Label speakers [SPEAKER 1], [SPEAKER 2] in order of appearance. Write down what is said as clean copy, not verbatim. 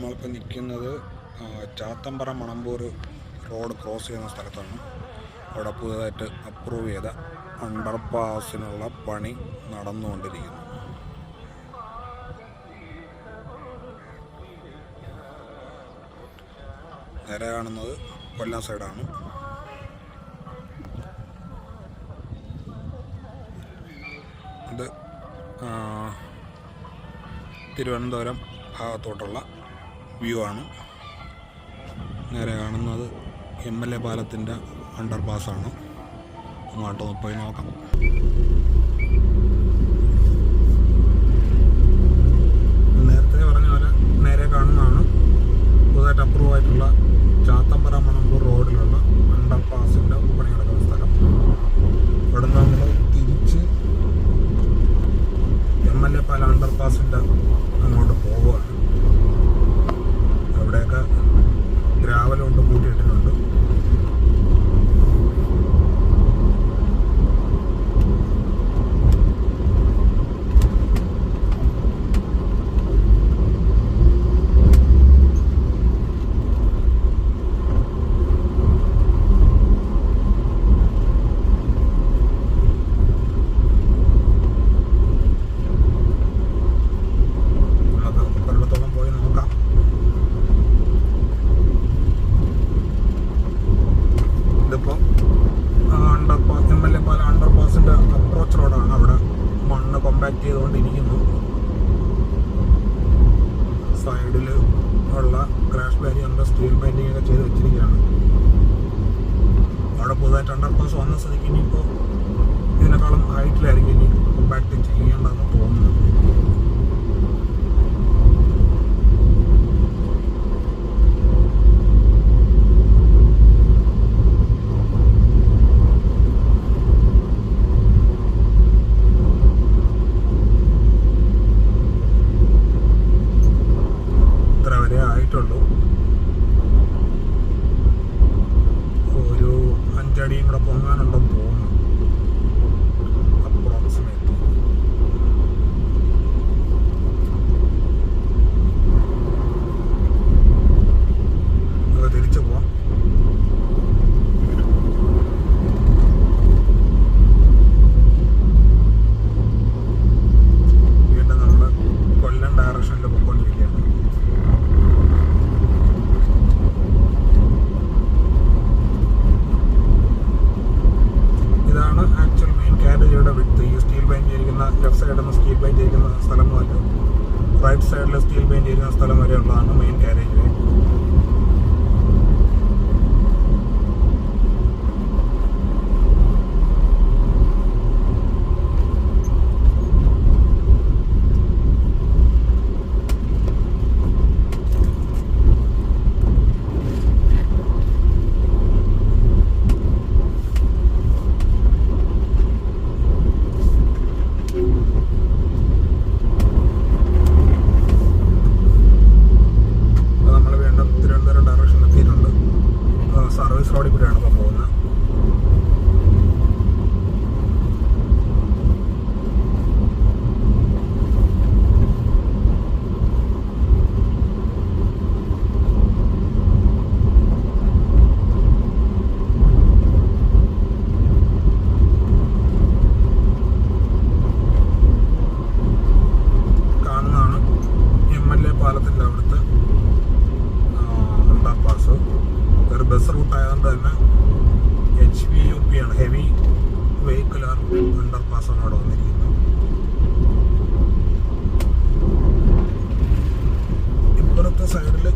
[SPEAKER 1] നമ്മളിപ്പോൾ നിൽക്കുന്നത് Chathampara Manambur road cross ചെയ്യുന്ന സ്ഥലത്താണ്. അവിടെ പുതുതായിട്ട് അപ്രൂവ് ചെയ്ത അണ്ടർ പാസിനുള്ള പണി നടന്നുകൊണ്ടിരിക്കുന്നു. നേരെ കാണുന്നത് കൊല്ലം സൈഡാണ്. ഇത് തിരുവനന്തപുരം ഭാഗത്തോട്ടുള്ള വ്യൂ ആണ്. നേരെ കാണുന്നത് MLA പാലത്തിൻ്റെ അണ്ടർ പാസ്സാണ്. അങ്ങോട്ടൊന്ന് പോയി നോക്കാം. നേരത്തെ പറഞ്ഞ പോലെ നേരെ കാണുന്നതാണ് പുതുതായിട്ട് അപ്രൂവ് ആയിട്ടുള്ള ചാത്തമ്പറ മണമ്പൂർ റോഡിലുള്ള അണ്ടർ പാസിൻ്റെ പണി നടക്കുന്ന സ്ഥലം. ഇവിടെ നിന്ന് നമ്മൾ തിരിച്ച് MLA പാലം അണ്ടർ പാസിൻ്റെ അങ്ങോട്ട് പോവുകയാണ്. അവിടെയൊക്കെ ഗ്രാവലുണ്ട്, കൂട്ടിയിട്ടിട്ടുണ്ട്. MLA പാലം അണ്ടർ പാസിൻ്റെ അപ്രോച്ച് റോഡാണ്. അവിടെ മണ്ണ് കോമ്പാക്ട് ചെയ്തുകൊണ്ടിരിക്കുന്നു. സൈഡിൽ ഉള്ള ക്രാഷ് ബാരിയറിൻ്റെ സ്റ്റീൽ പെയിൻറ്റിംഗ് ഒക്കെ ചെയ്ത് വെച്ചിരിക്കുകയാണ്. അവിടെ പുതുതായിട്ട് അണ്ടർ പാസ് വന്ന സ്ഥിതിക്ക് ഇനിയിപ്പോൾ ഇതിനേക്കാളും ഹൈറ്റിലായിരിക്കും ഇനി കോമ്പാക്ട് ചെയ്യേണ്ടതെന്ന് തോന്നുന്നു. ആയിട്ടുള്ളൂ. ഒരു 5 അടിയും കൂടെ പൊങ്ങാനുണ്ടെന്ന് തോന്നുന്നു അപ്രോക്സിമേറ്റ്. അത് തിരിച്ചു പോവാം. വീണ്ടും നമ്മൾ കൊല്ലം ഡയറക്ഷനിൽ പോയിക്കൊണ്ടിരിക്കുകയാണ്. ഈ സ്റ്റീൽ പെയിന്റ് ചെയ്തിരിക്കുന്ന ലെഫ്റ്റ് സൈഡിൽ നിന്ന് സ്റ്റീൽ പെയിന്റ് ചെയ്തിരിക്കുന്ന സ്ഥലം മുതൽ റൈറ്റ് സൈഡിൽ സ്റ്റീൽ പെയിന്റ് ചെയ്തിരിക്കുന്ന സ്ഥലം വരെ ഉള്ളതാണ് മെയിൻ കാരേജ് വേ. സർവീസ് റോഡിൽ കൂടെയാണ് ഇപ്പോൾ പോകുന്നത്. കാണുന്നതാണ് MLA പാലത്തിൻ്റെ അവിടുത്തെ അണ്ടർ പാസ്. ഒരു ബസ് റൂട്ട് ആയതുകൊണ്ട് തന്നെ HVUP ആണ്, ഹെവി വെഹിക്കുലർ അണ്ടർ പാസ്സാണ് അവിടെ വന്നിരിക്കുന്നത്. ഇപ്പുറത്തെ സൈഡിൽ